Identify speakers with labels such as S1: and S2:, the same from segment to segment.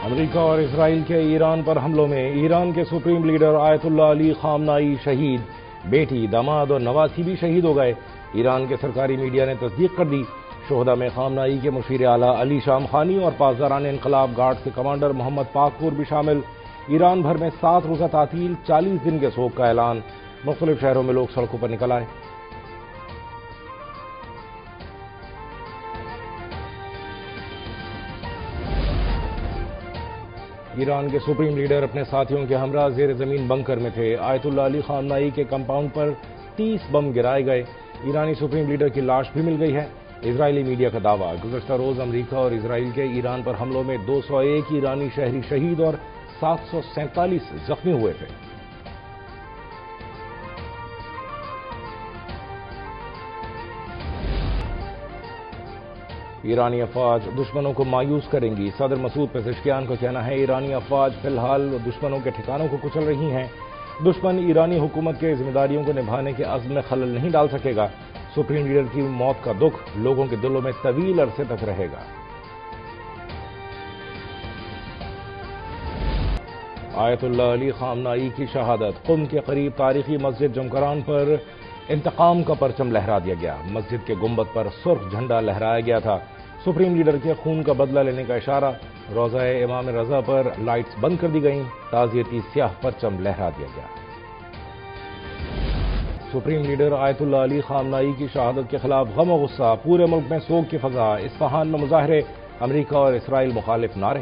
S1: امریکہ اور اسرائیل کے ایران پر حملوں میں ایران کے سپریم لیڈر آیت اللہ علی خامنائی شہید، بیٹی، داماد اور نواسی بھی شہید ہو گئے۔ ایران کے سرکاری میڈیا نے تصدیق کر دی۔ شہداء میں خامنائی کے مشیر اعلیٰ علی شامخانی اور پاسداران انقلاب گارڈ کے کمانڈر محمد پاکپور بھی شامل۔ ایران بھر میں 7 روزہ تعطیل، 40 دن کے سوگ کا اعلان۔ مختلف شہروں میں لوگ سڑکوں پر نکل آئے۔ ایران کے سپریم لیڈر اپنے ساتھیوں کے ہمراہ زیر زمین بنکر میں تھے۔ آیت اللہ علی خامنائی کے کمپاؤنڈ پر 30 بم گرائے گئے۔ ایرانی سپریم لیڈر کی لاش بھی مل گئی ہے۔ اسرائیلی میڈیا کا دعویٰ، گزشتہ روز امریکہ اور اسرائیل کے ایران پر حملوں میں 201 ایرانی شہری شہید اور 747 زخمی ہوئے تھے۔ ایرانی افواج دشمنوں کو مایوس کریں گی۔ صدر مسعود پزشکیان کا کہنا ہے ایرانی افواج فی الحال دشمنوں کے ٹھکانوں کو کچل رہی ہیں۔ دشمن ایرانی حکومت کے ذمہ داریوں کو نبھانے کے عزم میں خلل نہیں ڈال سکے گا۔ سپریم لیڈر کی موت کا دکھ لوگوں کے دلوں میں طویل عرصے تک رہے گا۔ آیت اللہ علی خامنائی کی شہادت، قم کے قریب تاریخی مسجد جمکران پر انتقام کا پرچم لہرا دیا گیا۔ مسجد کے گنبد پر سرخ جھنڈا لہرایا گیا تھا۔ سپریم لیڈر کے خون کا بدلہ لینے کا اشارہ۔ روضہ امام رضا پر لائٹس بند کر دی گئیں۔ تعزیتی سیاہ پرچم لہرا دیا گیا۔ سپریم لیڈر آیت اللہ علی خامنائی کی شہادت کے خلاف غم و غصہ، پورے ملک میں سوگ کی فضا۔ اصفہان میں مظاہرے، امریکہ اور اسرائیل مخالف نعرے۔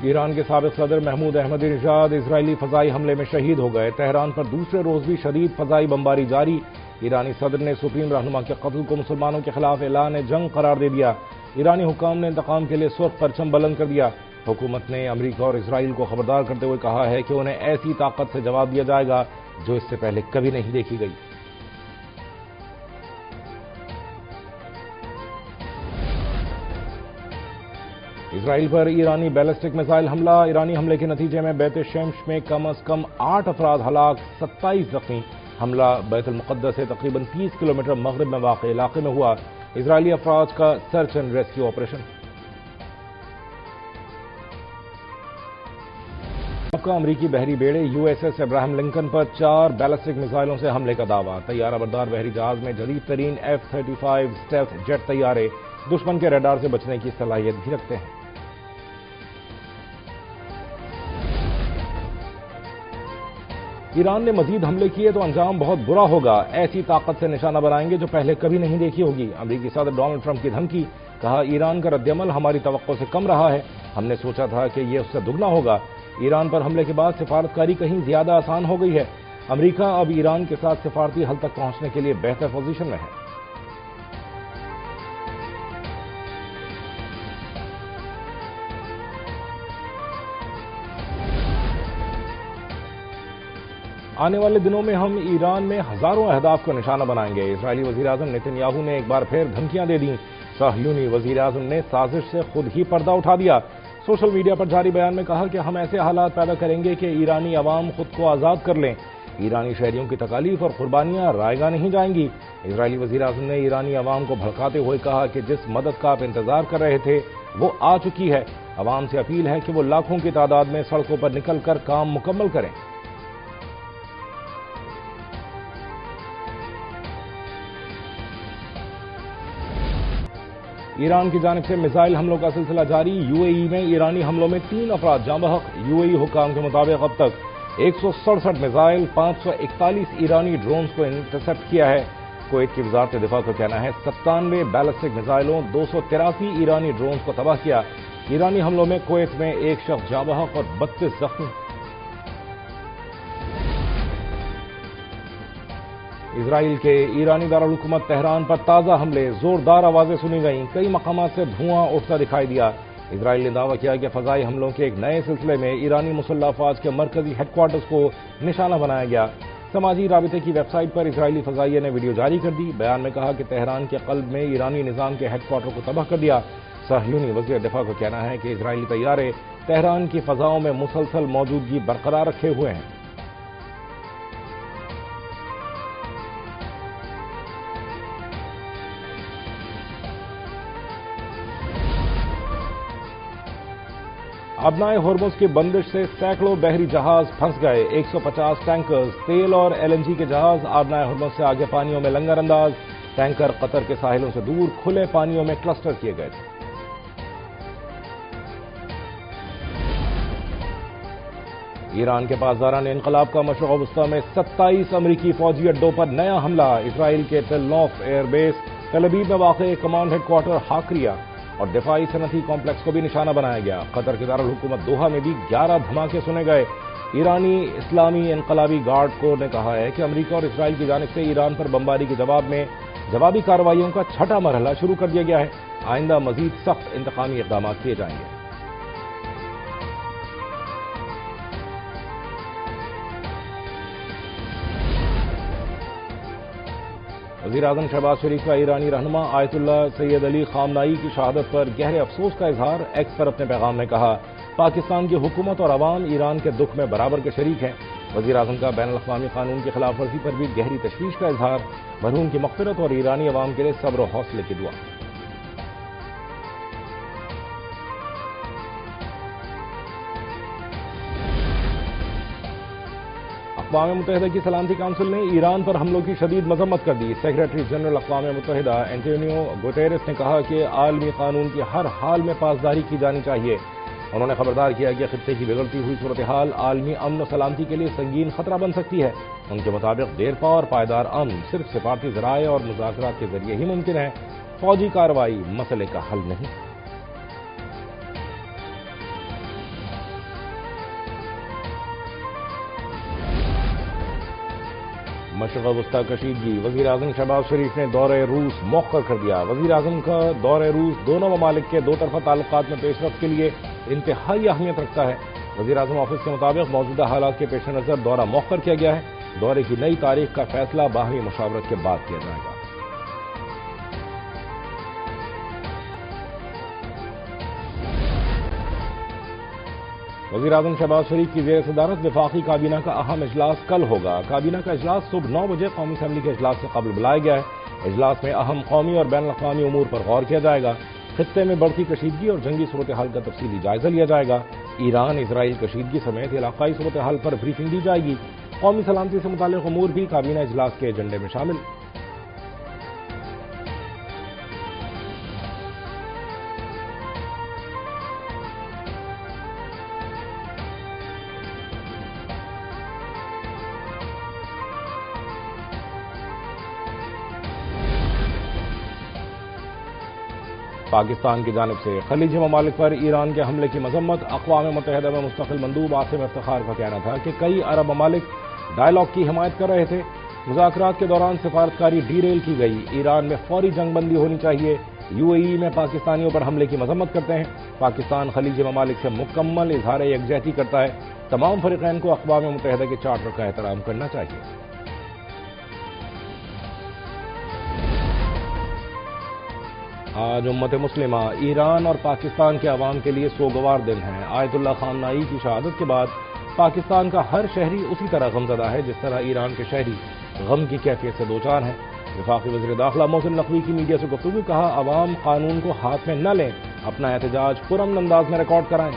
S1: ایران کے سابق صدر محمود احمدی نژاد اسرائیلی فضائی حملے میں شہید ہو گئے۔ تہران پر دوسرے روز بھی شدید فضائی بمباری جاری۔ ایرانی صدر نے سپریم رہنما کے قتل کو مسلمانوں کے خلاف اعلان جنگ قرار دے دیا۔ ایرانی حکام نے انتقام کے لیے سرخ پرچم بلند کر دیا۔ حکومت نے امریکہ اور اسرائیل کو خبردار کرتے ہوئے کہا ہے کہ انہیں ایسی طاقت سے جواب دیا جائے گا جو اس سے پہلے کبھی نہیں دیکھی گئی۔ اسرائیل پر ایرانی بیلسٹک میزائل حملہ۔ ایرانی حملے کے نتیجے میں بیت شمش میں کم از کم 8 افراد ہلاک، 27 زخمی۔ حملہ بیت المقدس سے تقریباً 30 کلومیٹر مغرب میں واقع علاقے میں ہوا۔ اسرائیلی افواج کا سرچ اینڈ ریسکیو آپریشن۔ سابقہ امریکی بحری بیڑے USS ابراہم لنکن پر 4 بیلسٹک میزائلوں سے حملے کا دعویٰ۔ طیارہ بردار بحری جہاز میں جدید ترین F-35 اسٹیلتھ جیٹ طیارے دشمن کے ریڈار سے بچنے کی صلاحیت بھی رکھتے ہیں۔ ایران نے مزید حملے کیے تو انجام بہت برا ہوگا، ایسی طاقت سے نشانہ بنائیں گے جو پہلے کبھی نہیں دیکھی ہوگی۔ امریکی صدر ڈونلڈ ٹرمپ کی دھمکی، کہا ایران کا رد عمل ہماری توقع سے کم رہا ہے، ہم نے سوچا تھا کہ یہ اس سے دگنا ہوگا۔ ایران پر حملے کے بعد سفارتکاری کہیں زیادہ آسان ہو گئی ہے۔ امریکہ اب ایران کے ساتھ سفارتی حل تک پہنچنے کے لیے بہتر پوزیشن میں ہے۔ آنے والے دنوں میں ہم ایران میں ہزاروں اہداف کو نشانہ بنائیں گے۔ اسرائیلی وزیراعظم نیتن یاہو نے ایک بار پھر دھمکیاں دے دیں۔ صہیونی وزیراعظم نے سازش سے خود ہی پردہ اٹھا دیا۔ سوشل میڈیا پر جاری بیان میں کہا کہ ہم ایسے حالات پیدا کریں گے کہ ایرانی عوام خود کو آزاد کر لیں۔ ایرانی شہریوں کی تکالیف اور قربانیاں رائیگاں نہیں جائیں گی۔ اسرائیلی وزیراعظم نے ایرانی عوام کو بھڑکاتے ہوئے کہا کہ جس مدد کا آپ انتظار کر رہے تھے وہ آ چکی ہے۔ عوام سے اپیل ہے کہ وہ لاکھوں کی تعداد میں سڑکوں پر نکل کر کام مکمل کریں۔ ایران کی جانب سے میزائل حملوں کا سلسلہ جاری۔ UAE میں ایرانی حملوں میں 3 افراد جاں بحق۔ UAE حکام کے مطابق اب تک 167 میزائل، 541 ایرانی ڈرونز کو انٹرسپٹ کیا ہے۔ کویت کی وزارت دفاع کا کہنا ہے 97 بیلسٹک میزائلوں، 283 ایرانی ڈرونز کو تباہ کیا۔ ایرانی حملوں میں کویت میں 1 شخص جاں بحق اور 32 زخمی۔ اسرائیل کے ایرانی دارالحکومت تہران پر تازہ حملے، زوردار آوازیں سنی گئیں، کئی مقامات سے دھواں اٹھتا دکھائی دیا۔ اسرائیل نے دعویٰ کیا کہ فضائی حملوں کے ایک نئے سلسلے میں ایرانی مسلح افواج کے مرکزی ہیڈ کوارٹرز کو نشانہ بنایا گیا۔ سماجی رابطے کی ویب سائٹ پر اسرائیلی فضائیہ نے ویڈیو جاری کر دی۔ بیان میں کہا کہ تہران کے قلب میں ایرانی نظام کے ہیڈ کوارٹر کو تباہ کر دیا۔ صہیونی وزیر دفاع کا کہنا ہے کہ اسرائیلی طیارے تہران کی فضاؤں میں مسلسل موجودگی برقرار رکھے ہوئے ہیں۔ ابنائے ہرمز کی بندش سے سینکڑوں بحری جہاز پھنس گئے، 150 ٹینکرز تیل اور LNG کے جہاز ابنائے ہرمز سے آگے پانیوں میں لنگر انداز، ٹینکر قطر کے ساحلوں سے دور کھلے پانیوں میں کلسٹر کیے گئے تھے۔ ایران کے پاسداران انقلاب کا مشرق وسطی میں 27 امریکی فوجی اڈوں پر نیا حملہ، اسرائیل کے تل نوف ایئر بیس، تل ابیب میں واقع کمانڈ ہیڈ کوارٹر حاکریہ اور دفاعی صنعتی کمپلیکس کو بھی نشانہ بنایا گیا۔ قطر کے دارالحکومت دوحہ میں بھی 11 دھماکے سنے گئے۔ ایرانی اسلامی انقلابی گارڈ کور نے کہا ہے کہ امریکہ اور اسرائیل کی جانب سے ایران پر بمباری کے جواب میں جوابی کارروائیوں کا چھٹا مرحلہ شروع کر دیا گیا ہے۔ آئندہ مزید سخت انتقامی اقدامات کیے جائیں گے۔ وزیراعظم شہباز شریف کا ایرانی رہنما آیت اللہ سید علی خامنائی کی شہادت پر گہرے افسوس کا اظہار، ایکس پر اپنے پیغام میں کہا پاکستان کی حکومت اور عوام ایران کے دکھ میں برابر کے شریک ہیں۔ وزیراعظم کا بین الاقوامی قانون کی خلاف ورزی پر بھی گہری تشویش کا اظہار، مرحوم کی مغفرت اور ایرانی عوام کے لیے صبر و حوصلے کی دعا۔ اقوام متحدہ کی سلامتی کونسل نے ایران پر حملوں کی شدید مذمت کر دی۔ سیکریٹری جنرل اقوام متحدہ اینٹونیو گوٹیرس نے کہا کہ عالمی قانون کی ہر حال میں پاسداری کی جانی چاہیے۔ انہوں نے خبردار کیا کہ خطے کی بگڑتی ہوئی صورتحال عالمی امن و سلامتی کے لیے سنگین خطرہ بن سکتی ہے۔ ان کے مطابق دیرپا اور پائیدار امن صرف سفارتی ذرائع اور مذاکرات کے ذریعے ہی ممکن ہے، فوجی کارروائی مسئلے کا حل نہیں۔ مشرق وسطی کشیدگی، وزیراعظم شہباز شریف نے دورہ روس مؤخر کر دیا۔ وزیراعظم کا دورہ روس دونوں ممالک کے دو طرفہ تعلقات میں پیش رفت کے لیے انتہائی اہمیت رکھتا ہے۔ وزیراعظم آفس کے مطابق موجودہ حالات کے پیش نظر دورہ مؤخر کیا گیا ہے۔ دورے کی نئی تاریخ کا فیصلہ باہمی مشاورت کے بعد کیا جائے گا۔ وزیراعظم شہباز شریف کی زیر صدارت وفاقی کابینہ کا اہم اجلاس کل ہوگا۔ کابینہ کا اجلاس صبح 9 بجے قومی اسمبلی کے اجلاس سے قبل بلایا گیا ہے۔ اجلاس میں اہم قومی اور بین الاقوامی امور پر غور کیا جائے گا۔ خطے میں بڑھتی کشیدگی اور جنگی صورتحال کا تفصیلی جائزہ لیا جائے گا۔ ایران اسرائیل کشیدگی سمیت علاقائی صورتحال پر بریفنگ دی جائے گی۔ قومی سلامتی سے متعلق امور بھی کابینہ اجلاس کے ایجنڈے میں شامل۔ پاکستان کی جانب سے خلیجی ممالک پر ایران کے حملے کی مذمت، اقوام متحدہ میں مستقل مندوب عاصم افتخار کا کہنا تھا کہ کئی عرب ممالک ڈائیلاگ کی حمایت کر رہے تھے۔ مذاکرات کے دوران سفارتکاری ڈی ریل کی گئی۔ ایران میں فوری جنگ بندی ہونی چاہیے۔ UAE میں پاکستانیوں پر حملے کی مذمت کرتے ہیں۔ پاکستان خلیجی ممالک سے مکمل اظہار یکجہتی کرتا ہے۔ تمام فریقین کو اقوام متحدہ کے چارٹر کا احترام کرنا چاہیے۔ آج امت مسلمہ ایران اور پاکستان کے عوام کے لیے سوگوار دن ہے۔ آیت اللہ خامنائی کی شہادت کے بعد پاکستان کا ہر شہری اسی طرح غمزدہ ہے جس طرح ایران کے شہری غم کی کیفیت سے دوچار ہیں۔ وفاقی وزیر داخلہ محسن نقوی کی میڈیا سے گفتگو، کہا عوام قانون کو ہاتھ میں نہ لیں، اپنا احتجاج پرامن انداز میں ریکارڈ کرائیں۔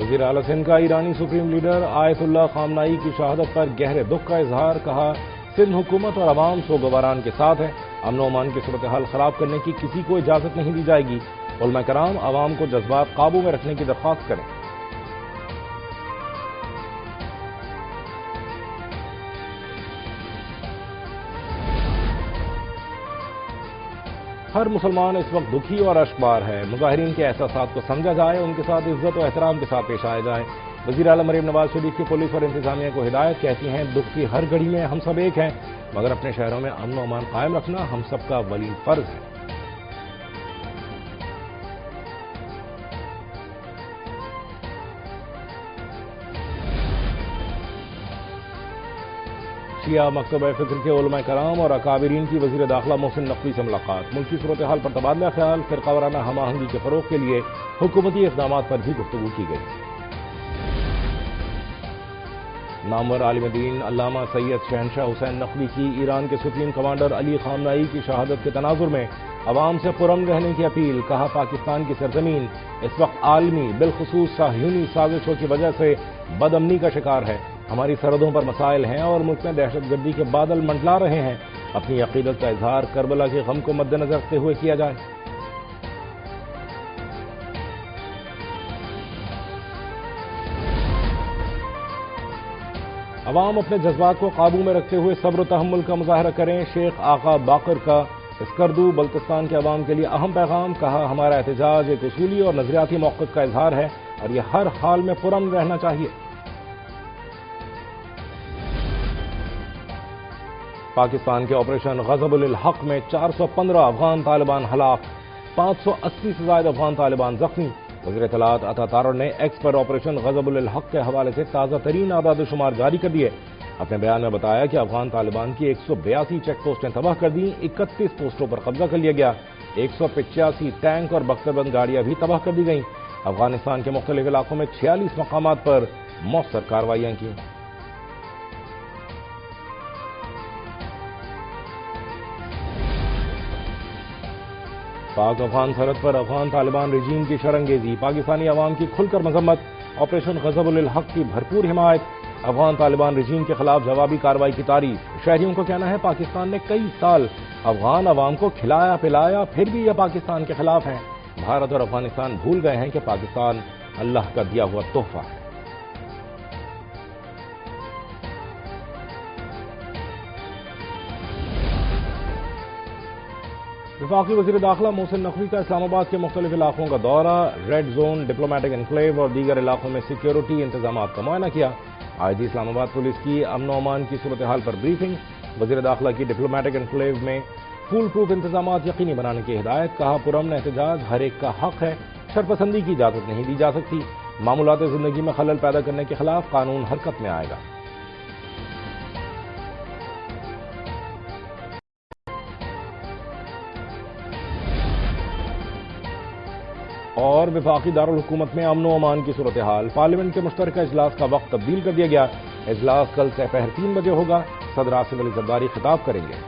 S1: وزیر اعلی سندھ کا ایرانی سپریم لیڈر آیت اللہ خامنائی کی شہادت پر گہرے دکھ کا اظہار، کہا سندھ حکومت اور عوام سوگواران کے ساتھ ہے۔ امن و امان کی صورتحال خراب کرنے کی کسی کو اجازت نہیں دی جائے گی۔ علماء کرام عوام کو جذبات قابو میں رکھنے کی درخواست کریں۔ ہر مسلمان اس وقت دکھی اور اشکبار ہے۔ مظاہرین کے احساسات کو سمجھا جائے، ان کے ساتھ عزت و احترام کے ساتھ پیش آئے جائیں۔ وزیر اعظم مریم نواز شریف کی پولیس اور انتظامیہ کو ہدایت، کہتی ہیں دکھ کی ہر گھڑی میں ہم سب ایک ہیں، مگر اپنے شہروں میں امن و امان قائم رکھنا ہم سب کا ولی فرض ہے۔ شیعہ مکتبہ فکر کے علماء کرام اور اکابرین کی وزیر داخلہ محسن نقوی سے ملاقات، ملکی صورتحال پر تبادلہ خیال، فرقہ وارانہ ہم آہنگی کے فروغ کے لیے حکومتی اقدامات پر بھی گفتگو کی گئی۔ نامور عالم دین علامہ سید شہنشاہ حسین نقوی کی ایران کے سپریم کمانڈر علی خامنہئی کی شہادت کے تناظر میں عوام سے پرامن رہنے کی اپیل. کہا پاکستان کی سرزمین اس وقت عالمی بالخصوص صہیونی سازشوں کی وجہ سے بد امنی کا شکار ہے. ہماری سرحدوں پر مسائل ہیں اور ملک میں دہشت گردی کے بادل منڈلا رہے ہیں. اپنی عقیدت کا اظہار کربلا کے غم کو مد نظر رکھتے ہوئے کیا جائے. عوام اپنے جذبات کو قابو میں رکھتے ہوئے صبر و تحمل کا مظاہرہ کریں. شیخ آقا باقر کا اسکردو بلتستان کے عوام کے لیے اہم پیغام. کہا ہمارا احتجاج ایک اصولی اور نظریاتی موقف کا اظہار ہے اور یہ ہر حال میں پرامن رہنا چاہیے. پاکستان کے آپریشن غضب الحق میں 415 افغان طالبان ہلاک، 580 سے زائد افغان طالبان زخمی. وزیر اطلاعات عطا تارڑ نے ایکس پر آپریشن غضب الحق کے حوالے سے تازہ ترین اعداد و شمار جاری کر دیے. اپنے بیان میں بتایا کہ افغان طالبان کی 182 چیک پوسٹیں تباہ کر دیں، 31 پوسٹوں پر قبضہ کر لیا گیا، 185 ٹینک اور بختر بند گاڑیاں بھی تباہ کر دی گئیں. افغانستان کے مختلف علاقوں میں 46 مقامات پر مؤثر کارروائیاں کی. پاک افغان سرحد پر افغان طالبان رجیم کی شرنگیزی، پاکستانی عوام کی کھل کر مذمت، آپریشن غضب الحق کی بھرپور حمایت، افغان طالبان رجیم کے خلاف جوابی کارروائی کی تعریف. شہریوں کو کہنا ہے پاکستان نے کئی سال افغان عوام کو کھلایا پلایا، پھر بھی یہ پاکستان کے خلاف ہیں. بھارت اور افغانستان بھول گئے ہیں کہ پاکستان اللہ کا دیا ہوا تحفہ ہے. وفاقی وزیر داخلہ محسن نقوی کا اسلام آباد کے مختلف علاقوں کا دورہ، ریڈ زون، ڈپلومیٹک انکلیو اور دیگر علاقوں میں سیکیورٹی انتظامات کا معائنہ کیا. آئی جی اسلام آباد پولیس کی امن و امان کی صورتحال پر بریفنگ. وزیر داخلہ کی ڈپلومیٹک انکلیو میں فول پروف انتظامات یقینی بنانے کی ہدایت. کہا پرامن احتجاج ہر ایک کا حق ہے، شرپسندی کی اجازت نہیں دی جا سکتی. معمولات زندگی میں خلل پیدا کرنے کے خلاف قانون حرکت میں آئے گا. اور وفاقی دارالحکومت میں امن و امان کی صورتحال، پارلیمنٹ کے مشترکہ اجلاس کا وقت تبدیل کر دیا گیا. اجلاس کل سپہر 3 بجے ہوگا. صدر آصف علی زرداری خطاب کریں گے.